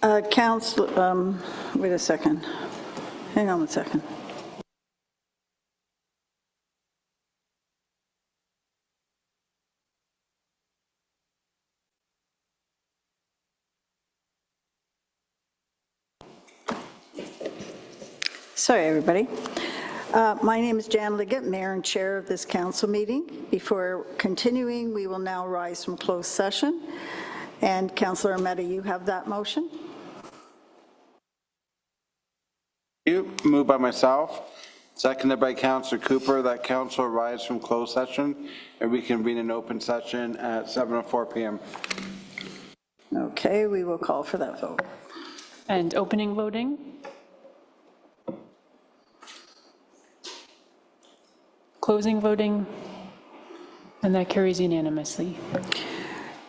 Council, wait a second. Hang on one second. Sorry, everybody. My name is Jan Liggett, Mayor and Chair of this council meeting. Before continuing, we will now rise from closed session. And Councillor Mehta, you have that motion? Moved by myself, seconded by Councillor Cooper, that council rise from closed session and reconvene in open session at 7:04 p.m. Okay, we will call for that vote. And opening voting. Closing voting. And that carries unanimously.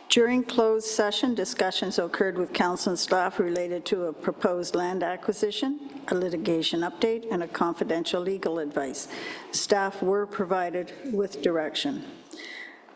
During closed session, discussions occurred with council and staff related to a proposed land acquisition, a litigation update, and a confidential legal advice. Staff were provided with direction.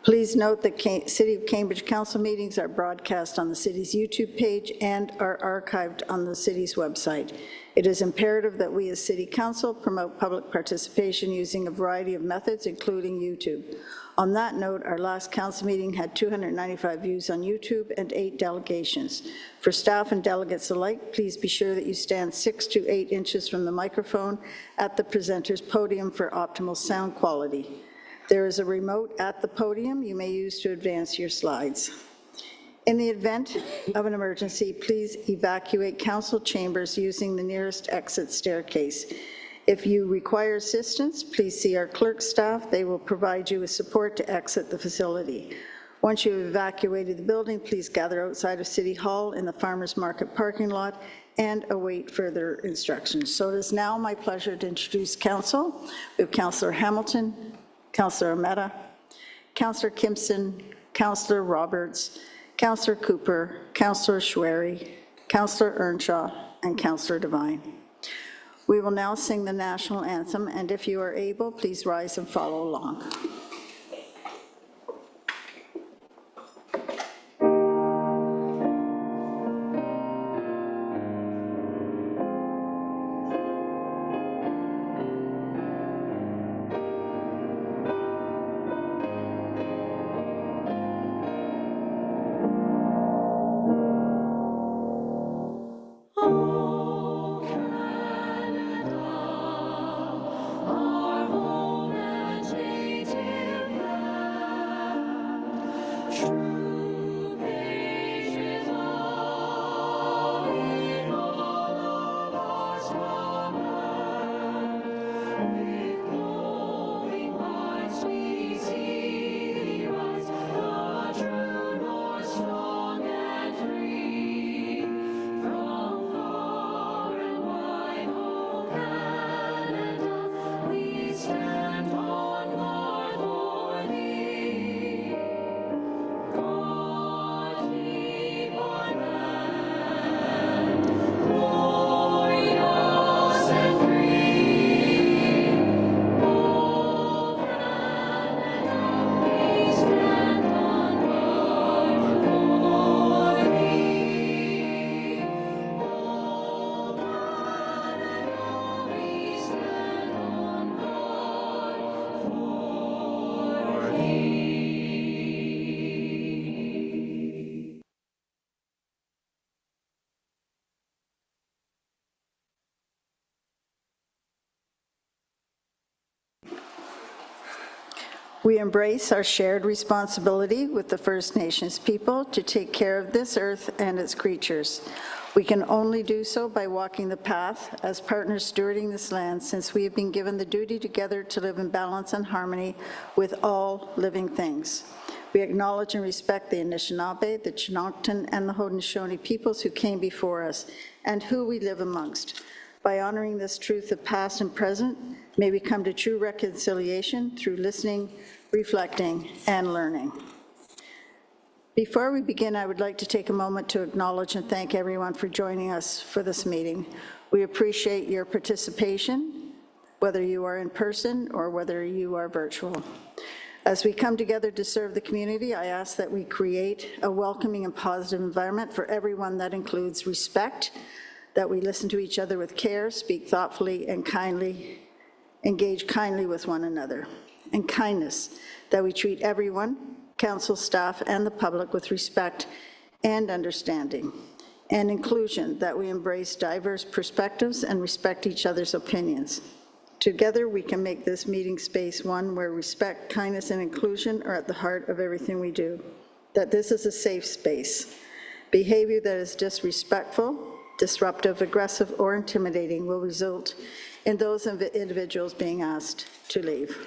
Please note that City of Cambridge Council meetings are broadcast on the city's YouTube page and are archived on the city's website. It is imperative that we as City Council promote public participation using a variety of methods, including YouTube. On that note, our last council meeting had 295 views on YouTube and 8 delegations. For staff and delegates alike, please be sure that you stand 6 to 8 inches from the microphone at the presenter's podium for optimal sound quality. There is a remote at the podium you may use to advance your slides. In the event of an emergency, please evacuate council chambers using the nearest exit staircase. If you require assistance, please see our clerk staff. They will provide you with support to exit the facility. Once you have evacuated the building, please gather outside of City Hall in the Farmers Market parking lot and await further instructions. So it is now my pleasure to introduce council. We have Councillor Hamilton, Councillor Mehta, Councillor Kimpson, Councillor Roberts, Councillor Cooper, Councillor Schwery, Councillor Earnshaw, and Councillor Devine. We will now sing the national anthem, and if you are able, please rise and follow along. We embrace our shared responsibility with the First Nations people to take care of this earth and its creatures. We can only do so by walking the path as partners stewarding this land, since we have been given the duty together to live in balance and harmony with all living things. We acknowledge and respect the Anishinaabe, the Chinookan, and the Haudenosaunee peoples who came before us and who we live amongst. By honoring this truth of past and present, may we come to true reconciliation through listening, reflecting, and learning. Before we begin, I would like to take a moment to acknowledge and thank everyone for joining us for this meeting. We appreciate your participation, whether you are in person or whether you are virtual. As we come together to serve the community, I ask that we create a welcoming and positive environment for everyone that includes respect, that we listen to each other with care, speak thoughtfully and kindly, engage kindly with one another, and kindness, that we treat everyone, council staff and the public with respect and understanding, and inclusion, that we embrace diverse perspectives and respect each other's opinions. Together, we can make this meeting space one where respect, kindness, and inclusion are at the heart of everything we do, that this is a safe space. Behavior that is disrespectful, disruptive, aggressive, or intimidating will result in those individuals being asked to leave.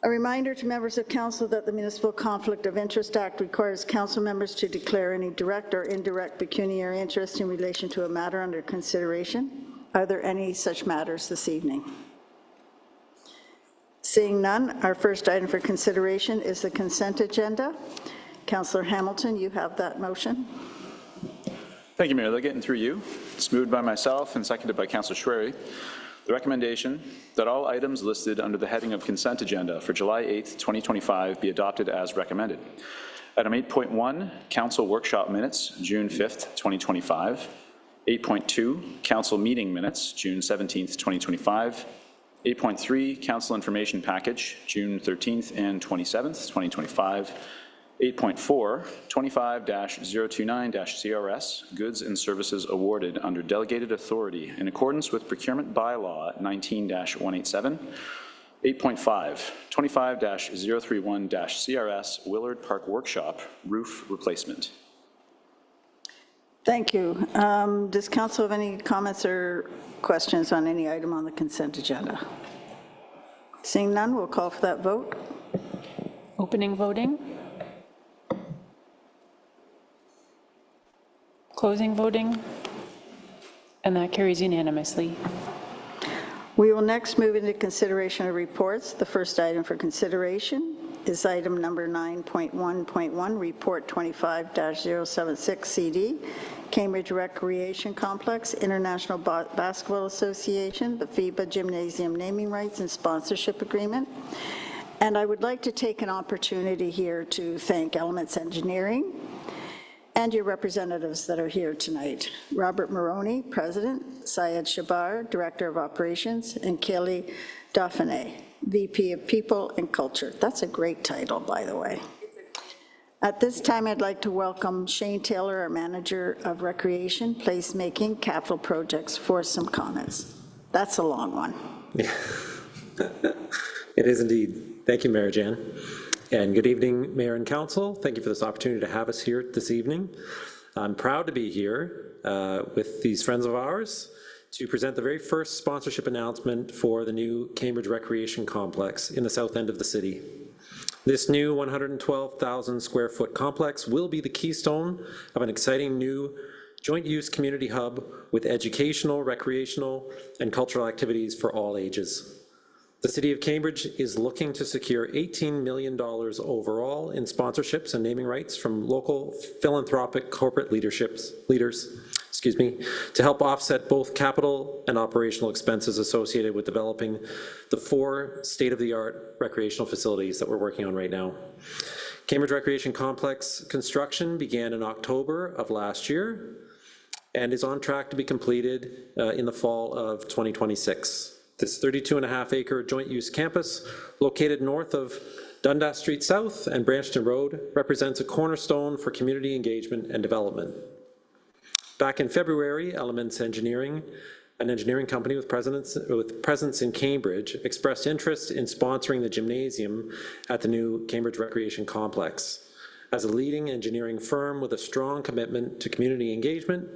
A reminder to members of council that the Municipal Conflict of Interest Act requires council members to declare any direct or indirect pecuniary interest in relation to a matter under consideration. Are there any such matters this evening? Seeing none, our first item for consideration is the consent agenda. Councillor Hamilton, you have that motion. Thank you, Mayor Liggett, and through you. It's moved by myself and seconded by Councillor Schwery. The recommendation that all items listed under the heading of consent agenda for July 8th, 2025 be adopted as recommended. Item 8.1, Council Workshop Minutes, June 5th, 2025. 8.2, Council Meeting Minutes, June 17th, 2025. 8.3, Council Information Package, June 13th and 27th, 2025. 8.4, 25-029-CRS, Goods and Services Awarded under Delegated Authority in accordance with Procurement Bylaw 19-187. 8.5, 25-031-CRS, Willard Park Workshop, Roof Replacement. Thank you. Does council have any comments or questions on any item on the consent agenda? Seeing none, we'll call for that vote. Opening voting. Closing voting. And that carries unanimously. We will next move into consideration of reports. The first item for consideration is item number 9.1.1, Report 25-076 CD, Cambridge Recreation Complex, International Basketball Association, the FIBA Gymnasium Naming Rights and Sponsorship Agreement. And I would like to take an opportunity here to thank Elements Engineering and your representatives that are here tonight. Robert Maroney, President, Syed Shabar, Director of Operations, and Kelly Dauphiné, VP of People and Culture. That's a great title, by the way. At this time, I'd like to welcome Shane Taylor, our Manager of Recreation, Placemaking, Capital Projects, for some comments. That's a long one. It is indeed. Thank you, Mayor Jan. And good evening, Mayor and Council. Thank you for this opportunity to have us here this evening. I'm proud to be here with these friends of ours to present the very first sponsorship announcement for the new Cambridge Recreation Complex in the south end of the city. This new 112,000 square foot complex will be the keystone of an exciting new joint use community hub with educational, recreational, and cultural activities for all ages. The City of Cambridge is looking to secure $18 million overall in sponsorships and naming rights from local philanthropic corporate leaders, to help offset both capital and operational expenses associated with developing the 4 state-of-the-art recreational facilities that we're working on right now. Cambridge Recreation Complex construction began in October of last year and is on track to be completed in the fall of 2026. This 32.5-acre joint-use campus, located north of Dundas Street South and Brampton Road, represents a cornerstone for community engagement and development. Back in February, Elements Engineering, an engineering company with presence in Cambridge, expressed interest in sponsoring the gymnasium at the new Cambridge Recreation Complex. As a leading engineering firm with a strong commitment to community engagement,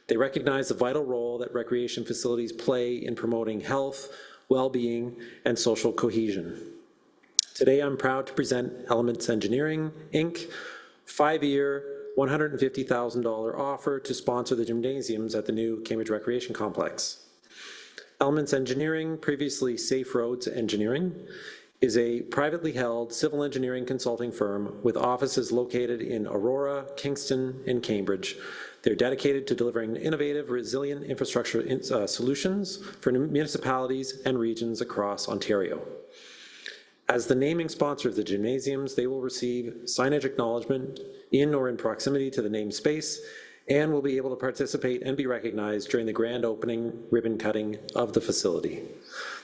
they recognize the vital role that recreation facilities play in promoting health, well-being, and social cohesion. Today, I'm proud to present Elements Engineering, Inc., 5-year, $150,000 offer to sponsor the gymnasiums at the new Cambridge Recreation Complex. Elements Engineering, previously Safe Roads Engineering, is a privately held civil engineering consulting firm with offices located in Aurora, Kingston, and Cambridge. They're dedicated to delivering innovative, resilient infrastructure solutions for municipalities and regions across Ontario. As the naming sponsor of the gymnasiums, they will receive signage acknowledgement in or in proximity to the named space and will be able to participate and be recognized during the grand opening ribbon cutting of the facility.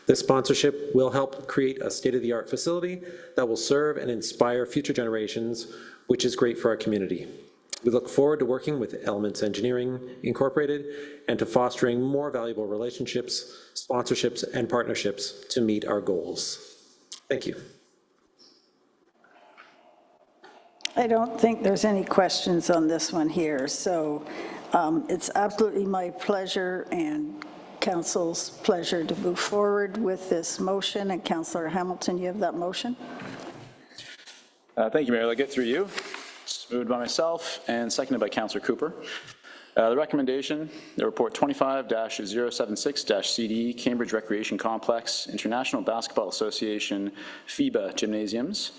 This sponsorship will help create a state-of-the-art facility that will serve and inspire future generations, which is great for our community. We look forward to working with Elements Engineering Incorporated and to fostering more valuable relationships, sponsorships, and partnerships to meet our goals. Thank you. I don't think there's any questions on this one here, so it's absolutely my pleasure and council's pleasure to move forward with this motion. And Councillor Hamilton, you have that motion? Thank you, Mayor. I'll get through you. It's moved by myself and seconded by Councillor Cooper. The recommendation, the report 25-076-CD, Cambridge Recreation Complex, International Basketball Association, FIBA Gymnasiums,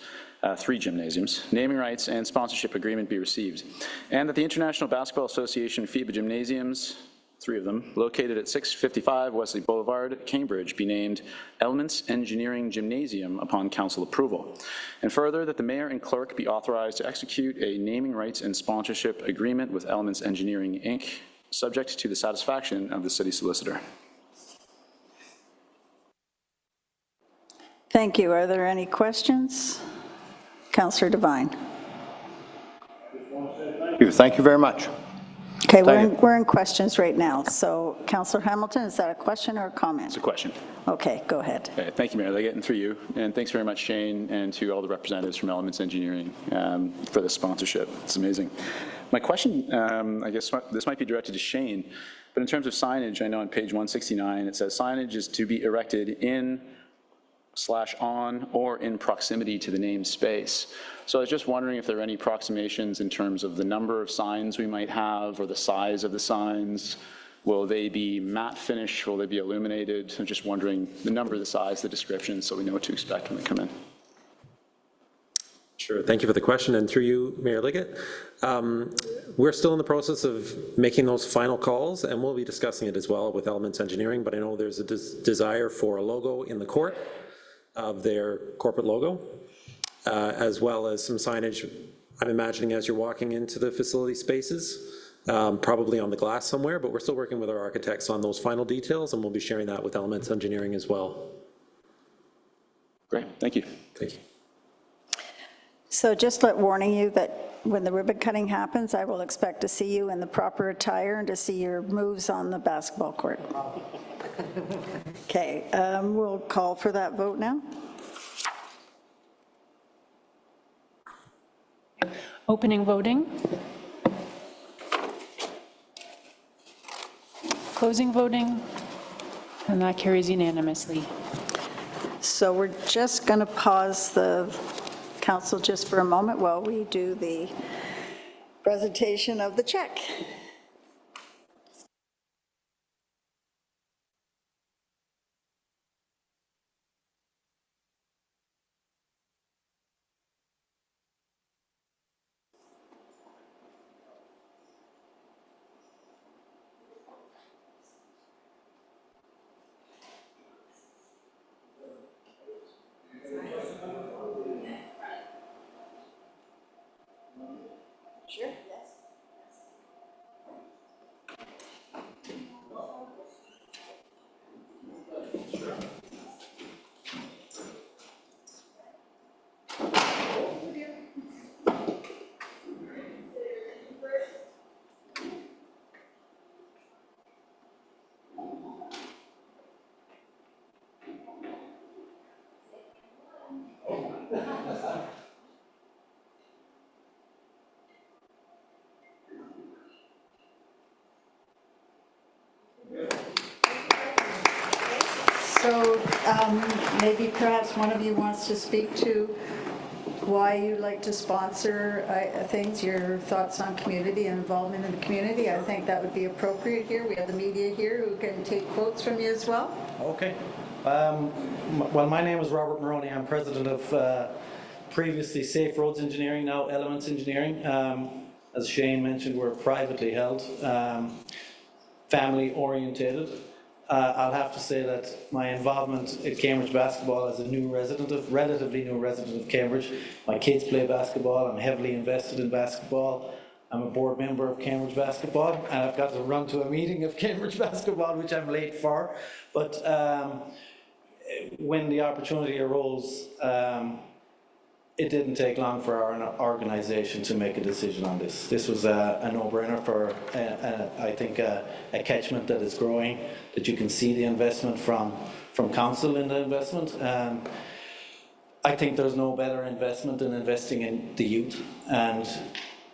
3 gymnasiums, naming rights and sponsorship agreement be received, and that the International Basketball Association FIBA Gymnasiums, 3 of them, located at 655 Wesley Boulevard, Cambridge, be named Elements Engineering Gymnasium upon council approval. And further, that the mayor and clerk be authorized to execute a naming rights and sponsorship agreement with Elements Engineering, Inc., subject to the satisfaction of the city solicitor. Thank you. Are there any questions? Councillor Devine. Thank you very much. Okay, we're in questions right now. So, Councillor Hamilton, is that a question or a comment? It's a question. Okay, go ahead. Okay, thank you, Mayor. I'll get through you. And thanks very much, Shane, and to all the representatives from Elements Engineering for the sponsorship. It's amazing. My question, I guess this might be directed to Shane, but in terms of signage, I know on page 169, it says signage is to be erected in/on or in proximity to the named space. So I was just wondering if there are any approximations in terms of the number of signs we might have or the size of the signs. Will they be matte finish? Will they be illuminated? I'm just wondering the number, the size, the description, so we know what to expect when they come in. Sure, thank you for the question, and through you, Mayor Liggett. We're still in the process of making those final calls, and we'll be discussing it as well with Elements Engineering, but I know there's a desire for a logo in the court of their corporate logo, as well as some signage, I'm imagining, as you're walking into the facility spaces, probably on the glass somewhere, but we're still working with our architects on those final details, and we'll be sharing that with Elements Engineering as well. Great, thank you. Thank you. So just warning you that when the ribbon cutting happens, I will expect to see you in the proper attire and to see your moves on the basketball court. Okay, we'll call for that vote now. Opening voting. Closing voting, and that carries unanimously. So we're just going to pause the council just for a moment while we do the presentation of the check. Sure, yes. So maybe perhaps one of you wants to speak to why you like to sponsor things, your thoughts on community and involvement in the community. I think that would be appropriate here. We have the media here who can take quotes from you as well. Okay. Well, my name is Robert Maroney. I'm president of previously Safe Roads Engineering, now Elements Engineering. As Shane mentioned, we're privately held, family orientated. I'll have to say that my involvement at Cambridge basketball as a relatively new resident of Cambridge, my kids play basketball, I'm heavily invested in basketball. I'm a board member of Cambridge basketball, and I've got to run to a meeting of Cambridge basketball, which I'm late for. But when the opportunity arose, it didn't take long for our organization to make a decision on this. This was a no-brainer for, I think, a catchment that is growing, that you can see the investment from council in the investment. I think there's no better investment than investing in the youth, and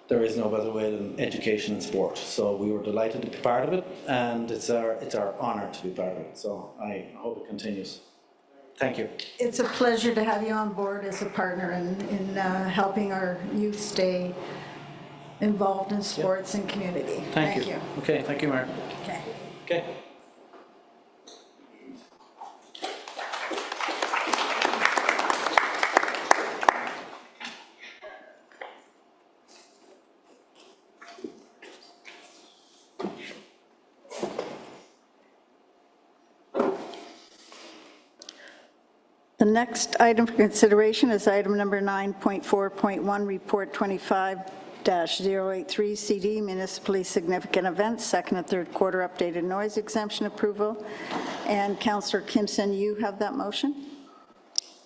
there is no better way than education and sport. So we were delighted to be part of it, and it's our honor to be part of it. So I hope it continues. Thank you. It's a pleasure to have you on board as a partner in helping our youth stay involved in sports and community. Thank you. Okay, thank you, Mark. Okay. Okay. The next item for consideration is item number 9.4.1, Report 25-083 CD, Municipally Significant Events, second and third quarter updated noise exemption approval. And Councillor Kimson, you have that motion?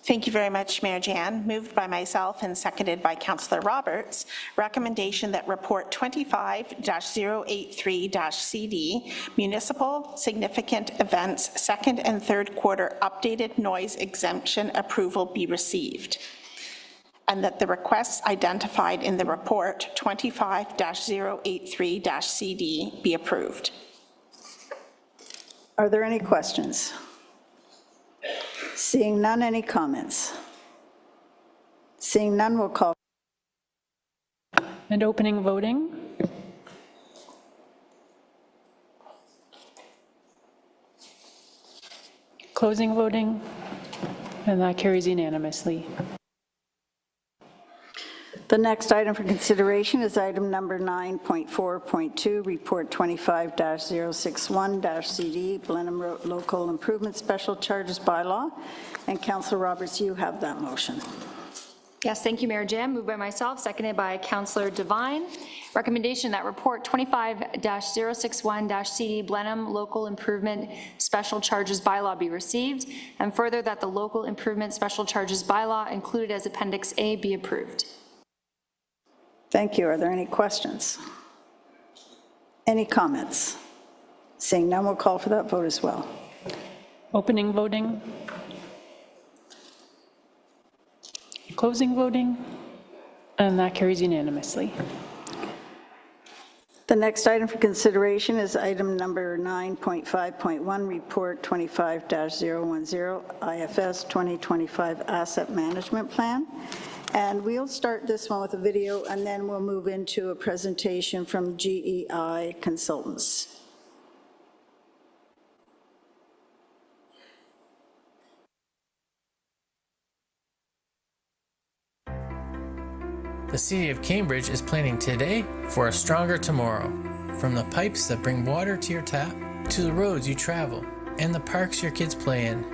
Thank you very much, Mayor Jan. Moved by myself and seconded by Councillor Roberts. Recommendation that Report 25-083-CD, Municipal Significant Events, second and third quarter updated noise exemption approval be received, and that the requests identified in the report 25-083-CD be approved. Are there any questions? Seeing none, any comments? Seeing none, we'll call. And opening voting. Closing voting, and that carries unanimously. The next item for consideration is item number 9.4.2, Report 25-061-CD, Blenheim Road Local Improvement Special Charges Bylaw. And Councillor Roberts, you have that motion. Yes, thank you, Mayor Jan. Moved by myself, seconded by Councillor Devine. Recommendation that Report 25-061-CD Blenheim Local Improvement Special Charges Bylaw be received, and further that the Local Improvement Special Charges Bylaw included as Appendix A be approved. Thank you. Are there any questions? Any comments? Seeing none, we'll call for that vote as well. Opening voting. Closing voting, and that carries unanimously. The next item for consideration is item number 9.5.1, Report 25-010, IFS 2025 Asset Management Plan. And we'll start this one with a video, and then we'll move into a presentation from GEI Consultants. The City of Cambridge is planning today for a stronger tomorrow. From the pipes that bring water to your tap, to the roads you travel, and the parks your kids play in,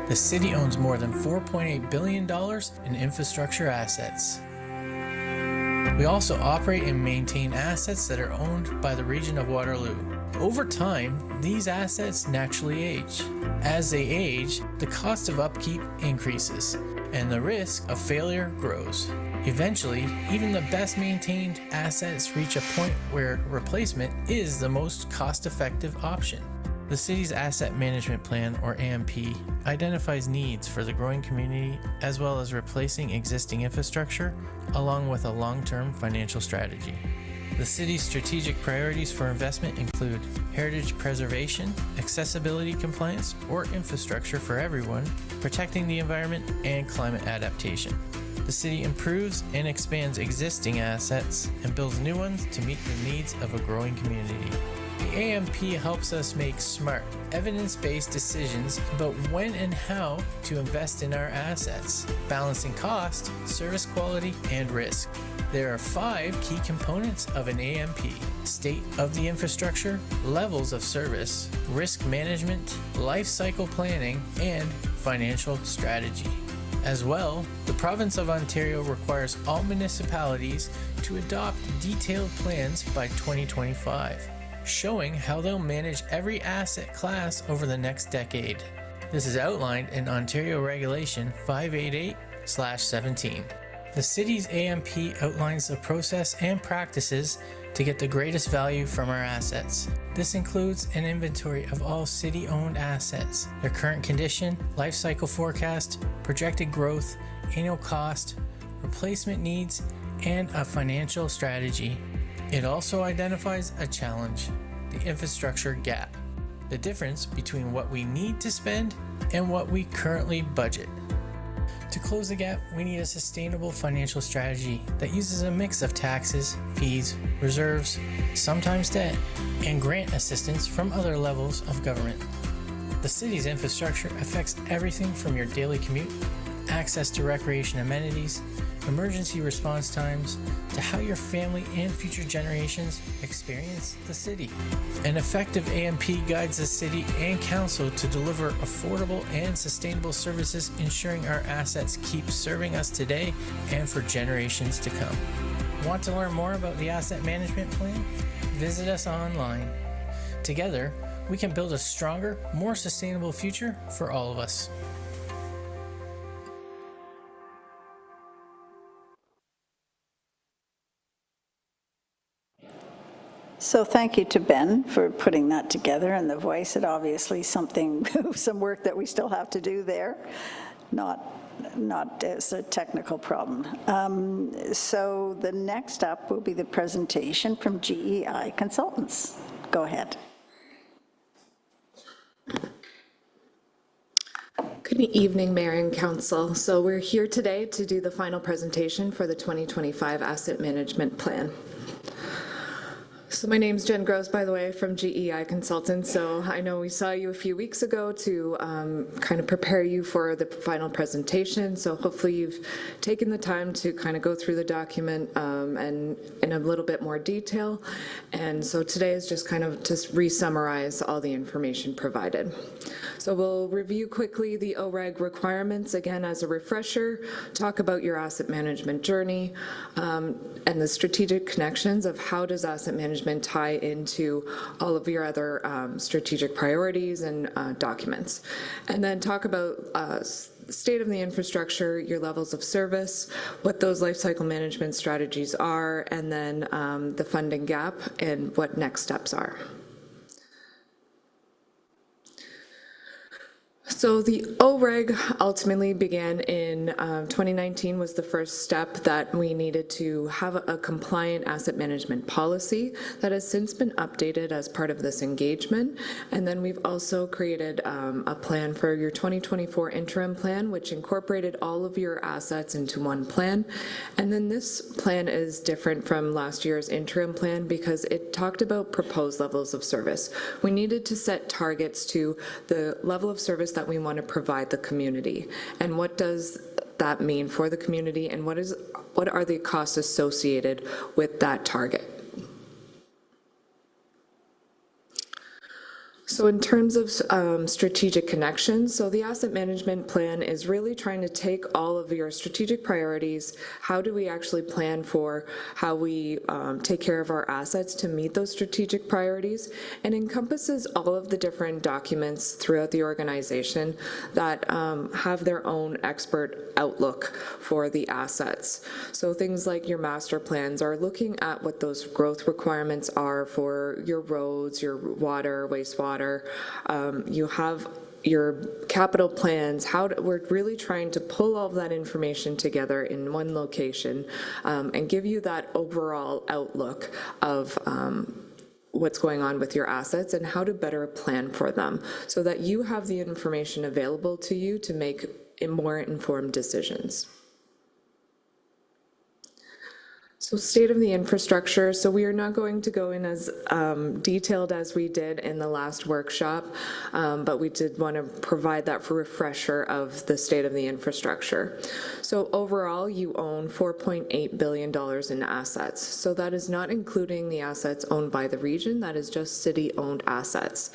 the city owns more than $4.8 billion in infrastructure assets. We also operate and maintain assets that are owned by the region of Waterloo. Over time, these assets naturally age. As they age, the cost of upkeep increases, and the risk of failure grows. Eventually, even the best maintained assets reach a point where replacement is the most cost-effective option. The city's Asset Management Plan, or AMP, identifies needs for the growing community as well as replacing existing infrastructure, along with a long-term financial strategy. The city's strategic priorities for investment include heritage preservation, accessibility compliance, or infrastructure for everyone, protecting the environment, and climate adaptation. The city improves and expands existing assets and builds new ones to meet the needs of a growing community. The AMP helps us make smart, evidence-based decisions about when and how to invest in our assets, balancing cost, service quality, and risk. There are 5 key components of an AMP: state of the infrastructure, levels of service, risk management, life cycle planning, and financial strategy. As well, the province of Ontario requires all municipalities to adopt detailed plans by 2025, showing how they'll manage every asset class over the next decade. This is outlined in Ontario Regulation 588/17. The city's AMP outlines the process and practices to get the greatest value from our assets. This includes an inventory of all city-owned assets, their current condition, life cycle forecast, projected growth, annual cost, replacement needs, and a financial strategy. It also identifies a challenge: the infrastructure gap, the difference between what we need to spend and what we currently budget. To close the gap, we need a sustainable financial strategy that uses a mix of taxes, fees, reserves, sometimes debt, and grant assistance from other levels of government. The city's infrastructure affects everything from your daily commute, access to recreation amenities, emergency response times, to how your family and future generations experience the city. An effective AMP guides the city and council to deliver affordable and sustainable services, ensuring our assets keep serving us today and for generations to come. Want to learn more about the Asset Management Plan? Visit us online. Together, we can build a stronger, more sustainable future for all of us. So thank you to Ben for putting that together, and the voice. It obviously something, some work that we still have to do there, not as a technical problem. So the next up will be the presentation from GEI Consultants. Go ahead. Good evening, Mayor and Council. So we're here today to do the final presentation for the 2025 Asset Management Plan. So my name's Jen Gross, by the way, from GEI Consultants. So I know we saw you a few weeks ago to kind of prepare you for the final presentation. So hopefully you've taken the time to kind of go through the document and in a little bit more detail. And so today is just kind of to re-summarize all the information provided. So we'll review quickly the OREG requirements, again, as a refresher, talk about your asset management journey, and the strategic connections of how does asset management tie into all of your other strategic priorities and documents. And then talk about state of the infrastructure, your levels of service, what those life cycle management strategies are, and then the funding gap and what next steps are. So the OREG ultimately began in 2019, was the first step that we needed to have a compliant asset management policy that has since been updated as part of this engagement. And then we've also created a plan for your 2024 interim plan, which incorporated all of your assets into one plan. And then this plan is different from last year's interim plan because it talked about proposed levels of service. We needed to set targets to the level of service that we want to provide the community, and what does that mean for the community, and what are the costs associated with that target. So in terms of strategic connections, so the asset management plan is really trying to take all of your strategic priorities, how do we actually plan for how we take care of our assets to meet those strategic priorities, and encompasses all of the different documents throughout the organization that have their own expert outlook for the assets. So things like your master plans are looking at what those growth requirements are for your roads, your water, wastewater. You have your capital plans, we're really trying to pull all of that information together in one location and give you that overall outlook of what's going on with your assets and how to better plan for them so that you have the information available to you to make more informed decisions. So state of the infrastructure, so we are not going to go in as detailed as we did in the last workshop, but we did want to provide that for refresher of the state of the infrastructure. So overall, you own $4.8 billion in assets. So that is not including the assets owned by the region, that is just city-owned assets.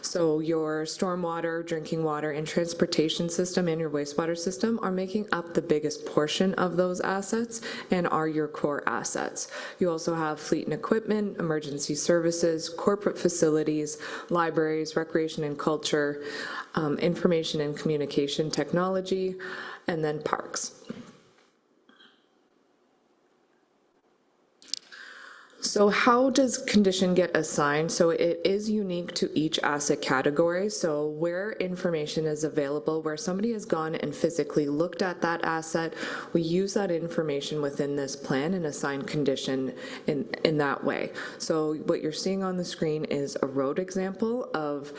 So your stormwater, drinking water, and transportation system and your wastewater system are making up the biggest portion of those assets and are your core assets. You also have fleet and equipment, emergency services, corporate facilities, libraries, recreation and culture, information and communication technology, and then parks. So how does condition get assigned? So it is unique to each asset category. So where information is available, where somebody has gone and physically looked at that asset, we use that information within this plan and assign condition in that way. So what you're seeing on the screen is a road example of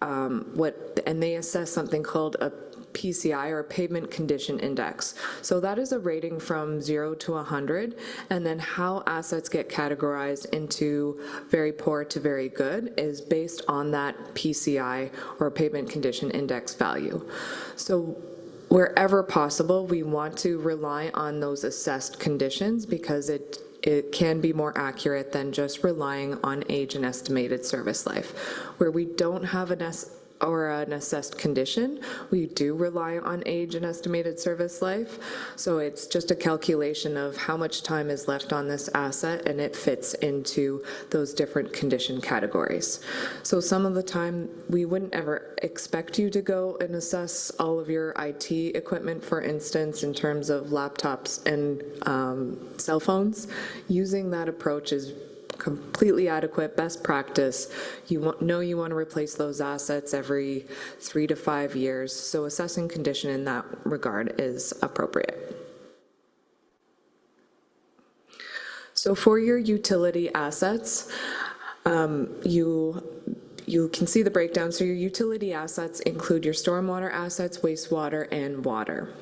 and they assess something called a PCI, or Pavement Condition Index. So that is a rating from 0 to 100, and then how assets get categorized into very poor to very good is based on that PCI, or Pavement Condition Index value. So wherever possible, we want to rely on those assessed conditions because it can be more accurate than just relying on age and estimated service life. Where we don't have an assessed condition, we do rely on age and estimated service life. So it's just a calculation of how much time is left on this asset, and it fits into those different condition categories. So some of the time, we wouldn't ever expect you to go and assess all of your IT equipment, for instance, in terms of laptops and cell phones. Using that approach is completely adequate, best practice. You know you want to replace those assets every 3 to 5 years, so assessing condition in that regard is appropriate. So for your utility assets, you can see the breakdown. So your utility assets include your stormwater assets, wastewater, and water.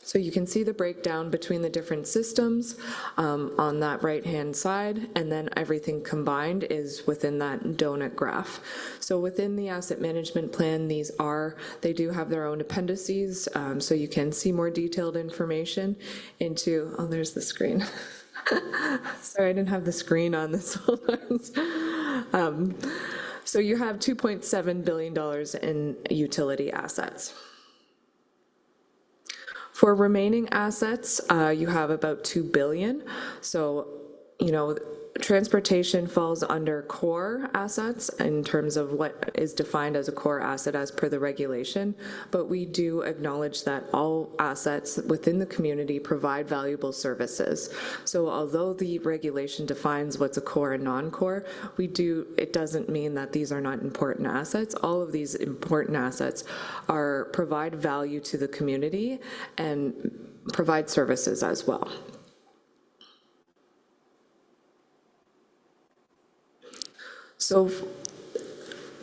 So you can see the breakdown between the different systems on that right-hand side, and then everything combined is within that donut graph. So within the asset management plan, they do have their own appendices, so you can see more detailed information into, oh, there's the screen. Sorry, I didn't have the screen on this one. So you have $2.7 billion in utility assets. For remaining assets, you have about $2 billion. So, transportation falls under core assets in terms of what is defined as a core asset as per the regulation, but we do acknowledge that all assets within the community provide valuable services. So although the regulation defines what's a core and non-core, it doesn't mean that these are not important assets. All of these important assets provide value to the community and provide services as well. So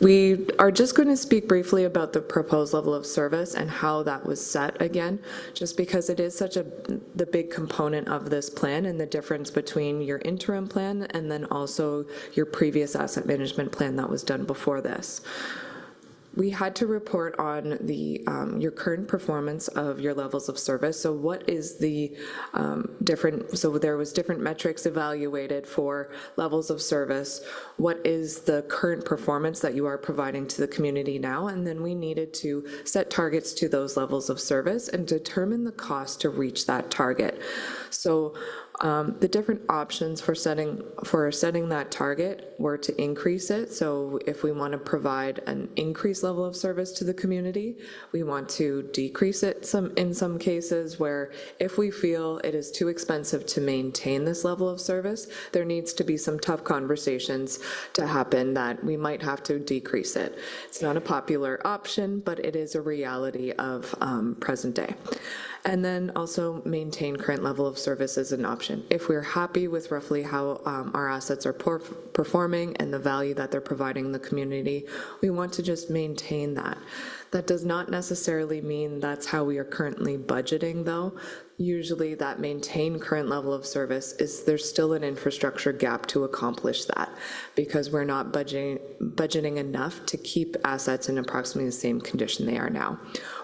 we are just going to speak briefly about the proposed level of service and how that was set again, just because it is such the big component of this plan and the difference between your interim plan and then also your previous asset management plan that was done before this. We had to report on your current performance of your levels of service. So what is the so there was different metrics evaluated for levels of service. What is the current performance that you are providing to the community now? And then we needed to set targets to those levels of service and determine the cost to reach that target. So the different options for setting that target were to increase it. So if we want to provide an increased level of service to the community, we want to decrease it in some cases where if we feel it is too expensive to maintain this level of service, there needs to be some tough conversations to happen that we might have to decrease it. It's not a popular option, but it is a reality of present day. And then also maintain current level of service as an option. If we're happy with roughly how our assets are performing and the value that they're providing the community, we want to just maintain that. That does not necessarily mean that's how we are currently budgeting, though. usually that maintain current level of service, is there's still an infrastructure gap to accomplish that, because we're not budgeting enough to keep assets in approximately the same condition they are now.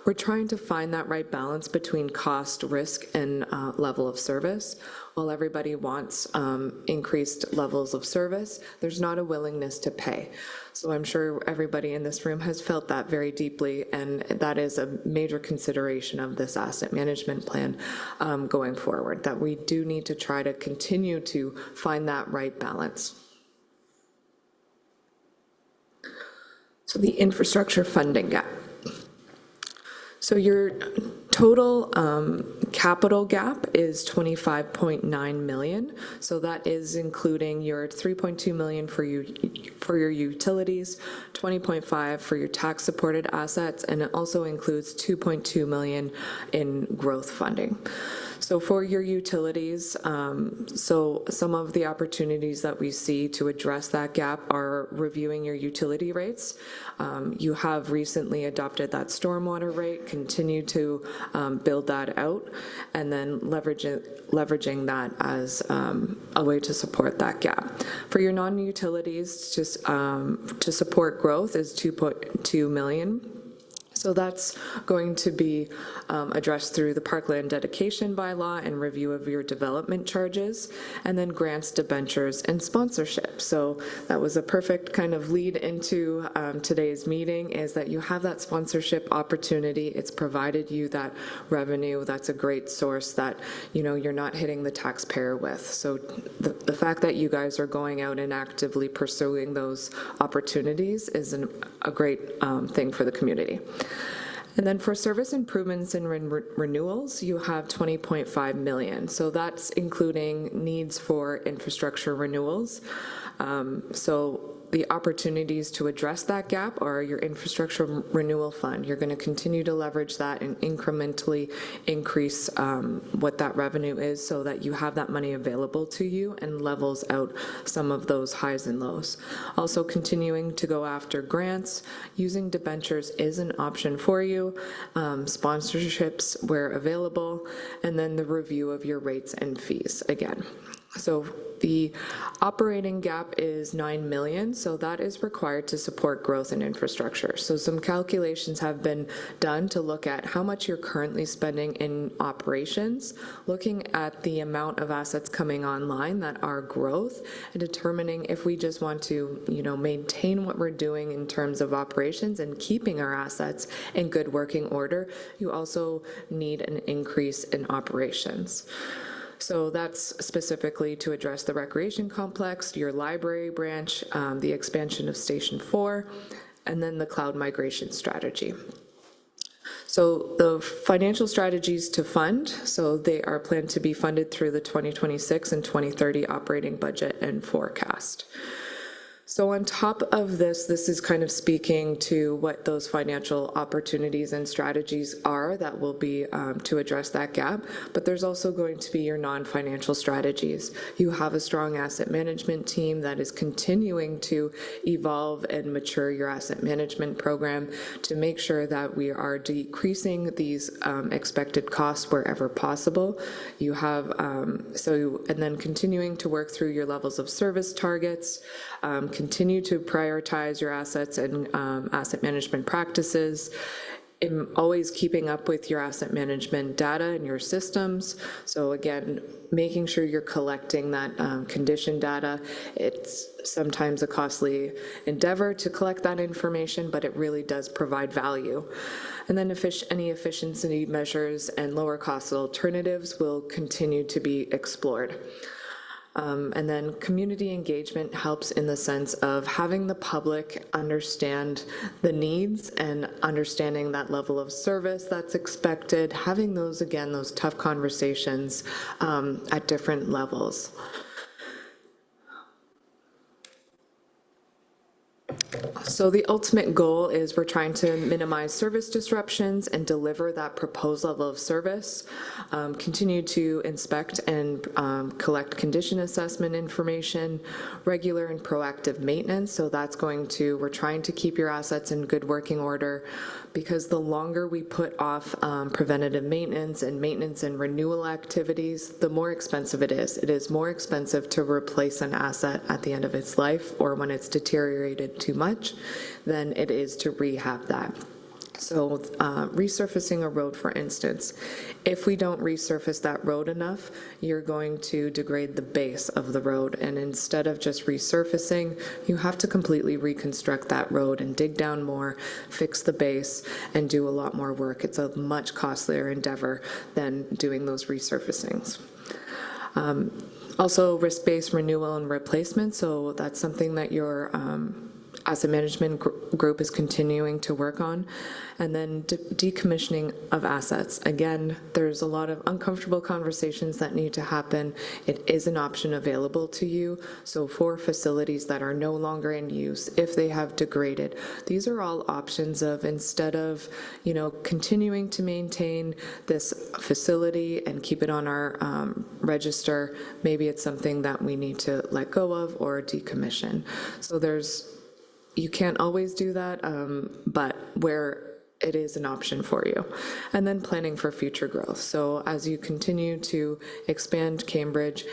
We're trying to find that right balance between cost, risk, and level of service. While everybody wants increased levels of service, there's not a willingness to pay. So I'm sure everybody in this room has felt that very deeply, and that is a major consideration of this asset management plan going forward, that we do need to try to continue to find that right balance. So the infrastructure funding gap. So your total capital gap is 25.9 million. So that is including your 3.2 million for your utilities, 20.5 for your tax supported assets, and it also includes 2.2 million in growth funding. So for your utilities, so some of the opportunities that we see to address that gap are reviewing your utility rates. You have recently adopted that stormwater rate, continue to build that out, and then leveraging that as a way to support that gap. For your non-utilities, just to support growth is 2.2 million. So that's going to be addressed through the parkland dedication bylaw and review of your development charges, and then grants, debentures, and sponsorship. So that was a perfect kind of lead into today's meeting, is that you have that sponsorship opportunity. It's provided you that revenue. That's a great source that, you know, you're not hitting the taxpayer with. So the fact that you guys are going out and actively pursuing those opportunities is a great thing for the community. And then for service improvements and renewals, you have 20.5 million. So that's including needs for infrastructure renewals. So the opportunities to address that gap are your infrastructure renewal fund. You're going to continue to leverage that and incrementally increase what that revenue is, so that you have that money available to you and levels out some of those highs and lows. Also continuing to go after grants. Using debentures is an option for you. Sponsorships where available, and then the review of your rates and fees again. So the operating gap is 9 million, so that is required to support growth in infrastructure. So some calculations have been done to look at how much you're currently spending in operations, looking at the amount of assets coming online that are growth, and determining if we just want to, you know, maintain what we're doing in terms of operations and keeping our assets in good working order. You also need an increase in operations. So that's specifically to address the recreation complex, your library branch, the expansion of Station 4, and then the cloud migration strategy. So the financial strategies to fund, so they are planned to be funded through the 2026 and 2030 operating budget and forecast. So on top of this, this is kind of speaking to what those financial opportunities and strategies are that will be to address that gap, but there's also going to be your non-financial strategies. You have a strong asset management team that is continuing to evolve and mature your asset management program to make sure that we are decreasing these expected costs wherever possible. You have, and then continuing to work through your levels of service targets, continue to prioritize your assets and asset management practices, always keeping up with your asset management data and your systems. So again, making sure you're collecting that condition data. It's sometimes a costly endeavor to collect that information, but it really does provide value. And then any efficiency measures and lower cost alternatives will continue to be explored. And then community engagement helps in the sense of having the public understand the needs and understanding that level of service that's expected, having those, again, those tough conversations at different levels. So the ultimate goal is we're trying to minimize service disruptions and deliver that proposed level of service, continue to inspect and collect condition assessment information, regular and proactive maintenance. So that's we're trying to keep your assets in good working order, because the longer we put off preventative maintenance and renewal activities, the more expensive it is. It is more expensive to replace an asset at the end of its life or when it's deteriorated too much than it is to rehab that. So resurfacing a road, for instance, if we don't resurface that road enough, you're going to degrade the base of the road. And instead of just resurfacing, you have to completely reconstruct that road and dig down more, fix the base, and do a lot more work. It's a much costlier endeavor than doing those resurfacings. Also, risk-based renewal and replacement. So that's something that your asset management group is continuing to work on. And then decommissioning of assets. Again, there's a lot of uncomfortable conversations that need to happen. It is an option available to you. So for facilities that are no longer in use, if they have degraded, these are all options of, instead of, continuing to maintain this facility and keep it on our register, maybe it's something that we need to let go of or decommission. So you can't always do that, but where it is an option for you. And then planning for future growth. So as you continue to expand Cambridge,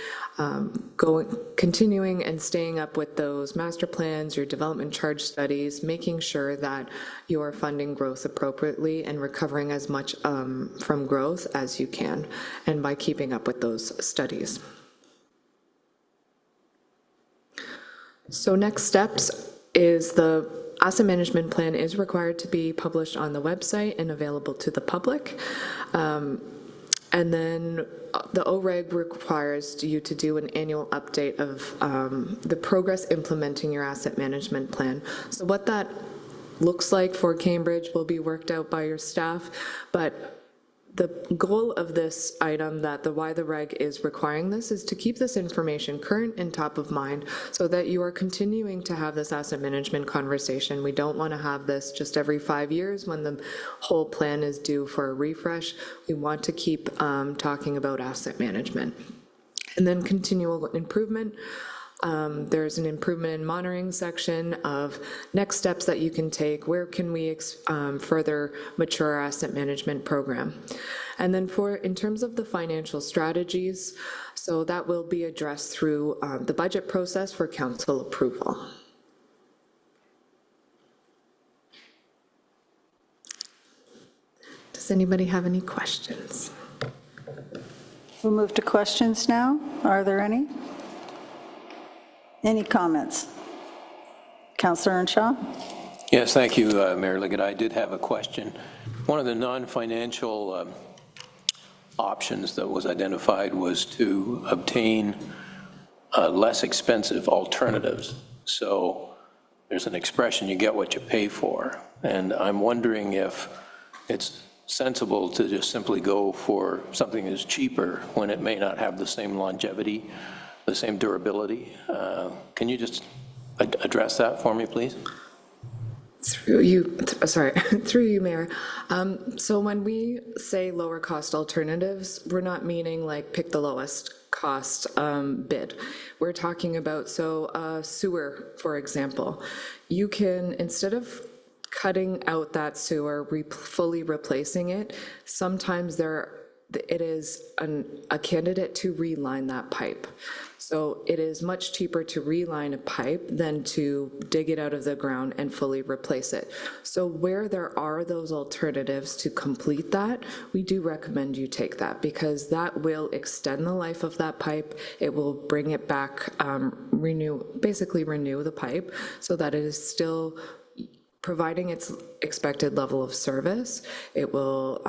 continuing and staying up with those master plans, your development charge studies, making sure that you are funding growth appropriately and recovering as much from growth as you can, and by keeping up with those studies. So next steps is the asset management plan is required to be published on the website and available to the public. And then the OREG requires you to do an annual update of the progress implementing your asset management plan. So what that looks like for Cambridge will be worked out by your staff, but the goal of this item, why the reg is requiring this, is to keep this information current and top of mind so that you are continuing to have this asset management conversation. We don't want to have this just every 5 years when the whole plan is due for a refresh. We want to keep talking about asset management. And then continual improvement. There's an improvement in monitoring section of next steps that you can take. Where can we further mature our asset management program? And then in terms of the financial strategies, so that will be addressed through the budget process for council approval. Does anybody have any questions? We'll move to questions now. Are there any? Any comments? Councillor Earnshaw? Yes, thank you, Mayor Liggett. I did have a question. One of the non-financial options that was identified was to obtain less expensive alternatives. So there's an expression, you get what you pay for. And I'm wondering if it's sensible to just simply go for something that's cheaper when it may not have the same longevity, the same durability. Can you just address that for me, please? Through you, Mayor. So when we say lower cost alternatives, we're not meaning like pick the lowest cost bid. We're talking about, sewer, for example. You can, instead of cutting out that sewer, fully replacing it, sometimes it is a candidate to reline that pipe. So it is much cheaper to reline a pipe than to dig it out of the ground and fully replace it. So where there are those alternatives to complete that, we do recommend you take that, because that will extend the life of that pipe. It will bring it back, basically renew the pipe so that it is still providing its expected level of service. It will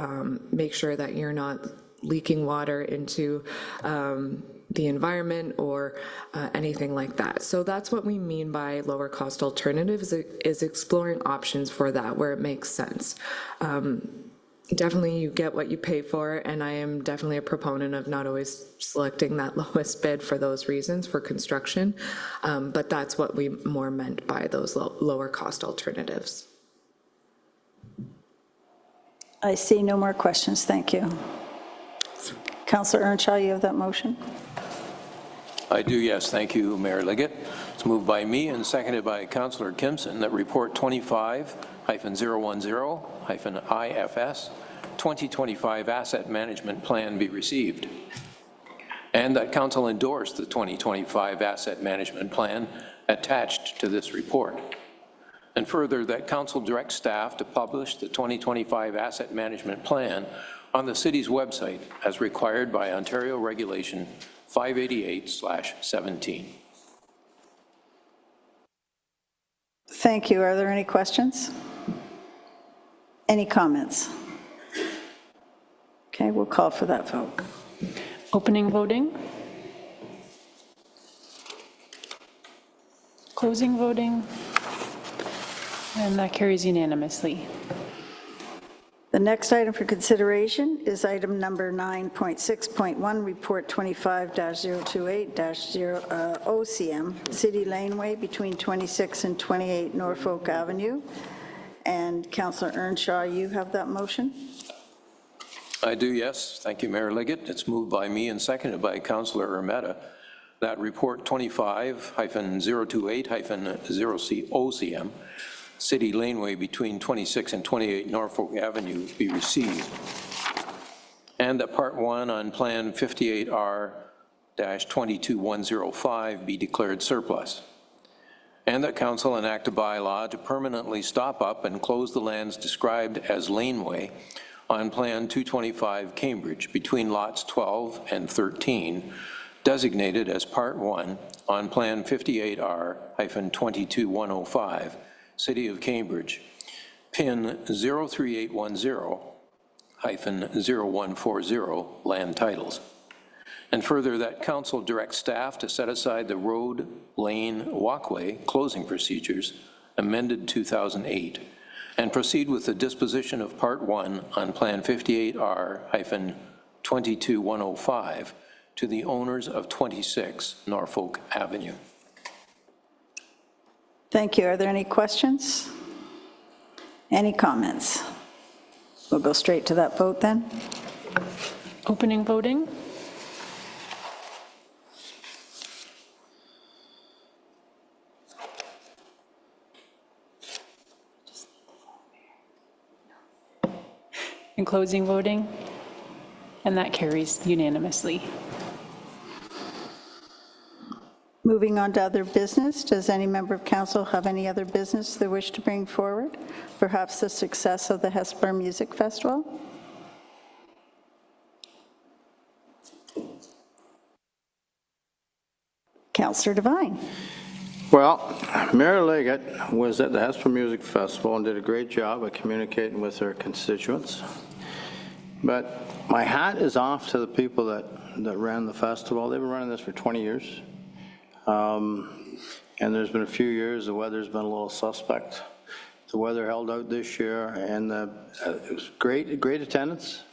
make sure that you're not leaking water into the environment or anything like that. So that's what we mean by lower cost alternatives, is exploring options for that where it makes sense. Definitely you get what you pay for, and I am definitely a proponent of not always selecting that lowest bid for those reasons for construction, but that's what we more meant by those lower cost alternatives. I see no more questions, thank you. Councillor Earnshaw, you have that motion? I do, yes. Thank you, Mayor Liggett. It's moved by me and seconded by Councillor Kimson that Report 25, 2025-010-IFS 2025 Asset Management Plan be received, and that council endorse the 2025 Asset Management Plan attached to this report. And further, that council direct staff to publish the 2025 Asset Management Plan on the city's website as required by Ontario Regulation 588/17. Thank you. Are there any questions? Any comments? Okay, we'll call for that vote. Opening voting. Closing voting. And that carries unanimously. The next item for consideration is item number 9.6.1, Report 25-028-OCM, City Laneway between 26 and 28 Norfolk Avenue. And Councillor Earnshaw, you have that motion? I do, yes. Thank you, Mayor Liggett. It's moved by me and seconded by Councillor Ermetta that Report 25-028-OCM, City Laneway between 26 and 28 Norfolk Avenue be received, and that Part 1 on Plan 58R-22105 be declared surplus, and that Council enact a bylaw to permanently stop up and close the lands described as laneway on Plan 225 Cambridge between lots 12 and 13, designated as Part 1 on Plan 58R-22105, City of Cambridge, PIN 03810-0140, land titles. And further, that council direct staff to set aside the road, lane, walkway closing procedures amended 2008 and proceed with the disposition of Part 1 on Plan 58R-22105 to the owners of 26 Norfolk Avenue. Thank you. Are there any questions? Any comments? We'll go straight to that vote then. Opening voting. And closing voting. And that carries unanimously. Moving on to other business, does any member of council have any other business they wish to bring forward? Perhaps the success of the Hespeler Music Festival? Councillor Devine. Well, Mayor Liggett was at the Hespeler Music Festival and did a great job of communicating with her constituents. But my hat is off to the people that ran the festival. They've been running this for 20 years. And there's been a few years the weather's been a little suspect. The weather held out this year, and it was great attendance.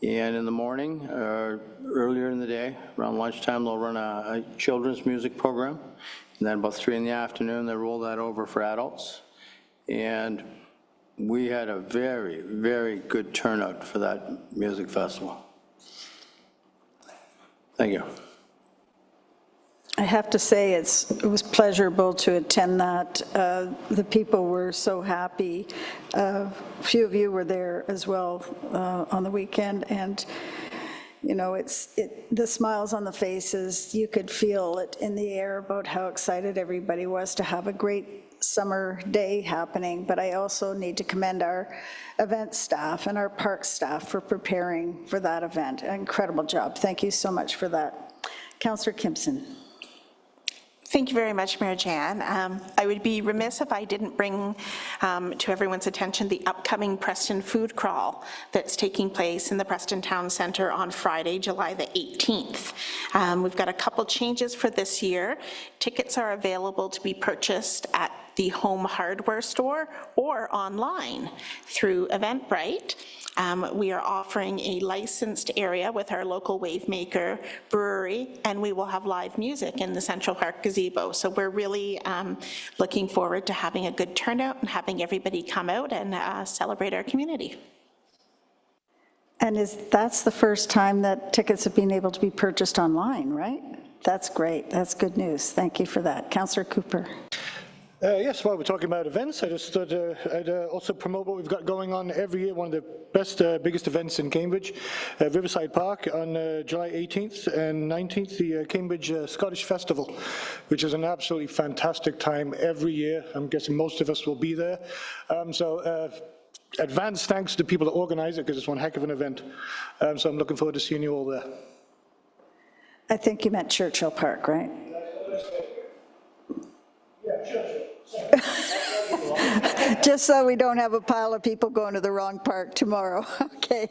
And in the morning, earlier in the day, around lunchtime, they'll run a children's music program. And then about 3 in the afternoon, they roll that over for adults. And we had a very, very good turnout for that music festival. Thank you. I have to say it was pleasurable to attend that. The people were so happy. A few of you were there as well on the weekend, and you know, the smiles on the faces, you could feel it in the air about how excited everybody was to have a great summer day happening. But I also need to commend our event staff and our park staff for preparing for that event. An incredible job. Thank you so much for that. Councillor Kimpson. Thank you very much, Mayor Jan. I would be remiss if I didn't bring to everyone's attention the upcoming Preston Food Crawl that's taking place in the Preston Town Centre on Friday, July the 18th. We've got a couple changes for this year. Tickets are available to be purchased at the Home Hardware store or online through Eventbrite. We are offering a licensed area with our local Wavemaker brewery, and we will have live music in the Central Park gazebo. So we're really looking forward to having a good turnout and having everybody come out and celebrate our community. And that's the first time that tickets have been able to be purchased online, right? That's great. That's good news. Thank you for that. Councillor Cooper. Yes, while we're talking about events, I just thought I'd also promote what we've got going on every year, one of the best, biggest events in Cambridge, Riverside Park, on July 18th and 19th, the Cambridge Scottish Festival, which is an absolutely fantastic time every year. I'm guessing most of us will be there. Advance thanks to the people that organize it, because it's one heck of an event. So I'm looking forward to seeing you all there. I think you meant Churchill Park, right? Just so we don't have a pile of people going to the wrong park tomorrow. Okay.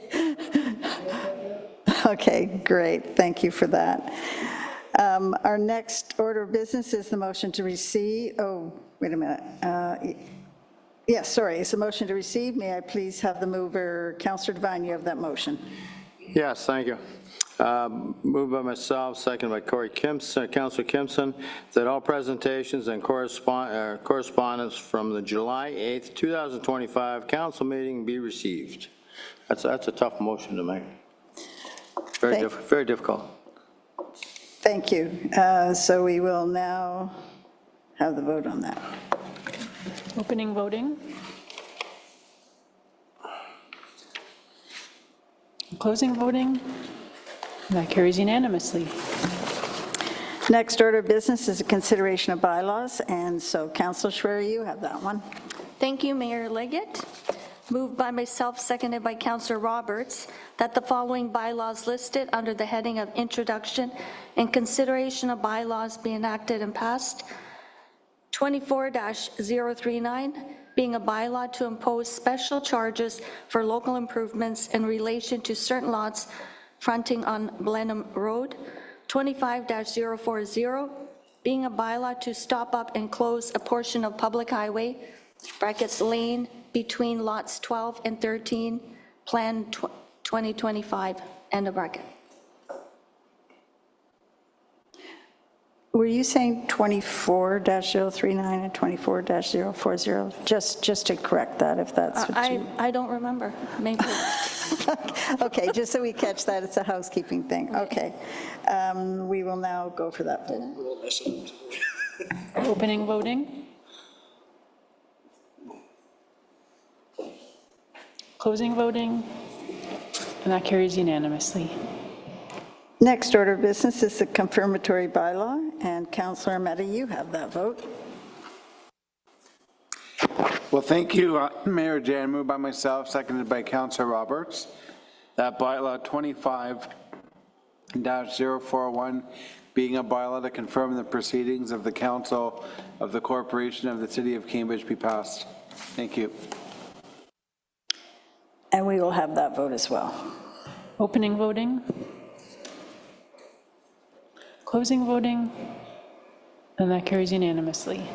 Okay, great. Thank you for that. Our next order of business is the motion to receive. Oh, wait a minute. Yes, sorry. It's a motion to receive. May I please have the mover, Councillor Devine, you have that motion. Yes, thank you. Moved by myself, second by Councillor Kimson, that all presentations and correspondence from the July 8th, 2025 council meeting be received. That's a tough motion to make. Very difficult. Thank you. So we will now have the vote on that. Opening voting. Closing voting. And that carries unanimously. Next order of business is a consideration of bylaws, and so Councillor Schwerer, you have that one. Thank you, Mayor Leggett. Moved by myself, seconded by Councillor Roberts, that the following bylaws listed under the heading of Introduction and Consideration of Bylaws be enacted and passed. 24-039, being a bylaw to impose special charges for local improvements in relation to certain lots fronting on Blenheim Road. 25-040, being a bylaw to stop up and close a portion of public highway, brackets lane, between lots 12 and 13, Plan 2025, end of bracket. Were you saying 24-039 and 24-040? Just to correct that, if that's what you... I don't remember, maybe. Okay, just so we catch that, it's a housekeeping thing. Okay. We will now go for that vote. Opening voting. Closing voting. And that carries unanimously. Next order of business is the confirmatory bylaw, and Councillor Mehta, you have that vote. Well, thank you, Mayor Jan. Moved by myself, seconded by Councillor Roberts. That bylaw 25-041, being a bylaw to confirm the proceedings of the Council of the Corporation of the City of Cambridge be passed. Thank you. And we will have that vote as well. Opening voting. Closing voting. And that carries unanimously.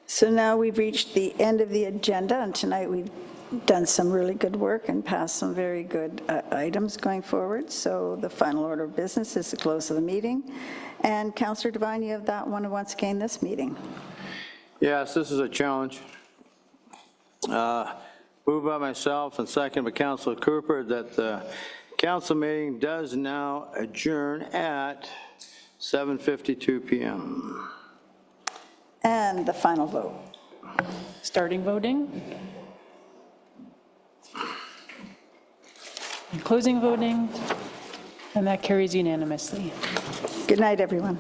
So now we've reached the end of the agenda, and tonight we've done some really good work and passed some very good items going forward. So the final order of business is the close of the meeting. And Councillor Devine, you have that one once again this meeting. Yes, this is a challenge. Moved by myself and second by Councillor Cooper that the council meeting does now adjourn at 7:52 p.m. And the final vote. Starting voting. And closing voting. And that carries unanimously. Good night, everyone.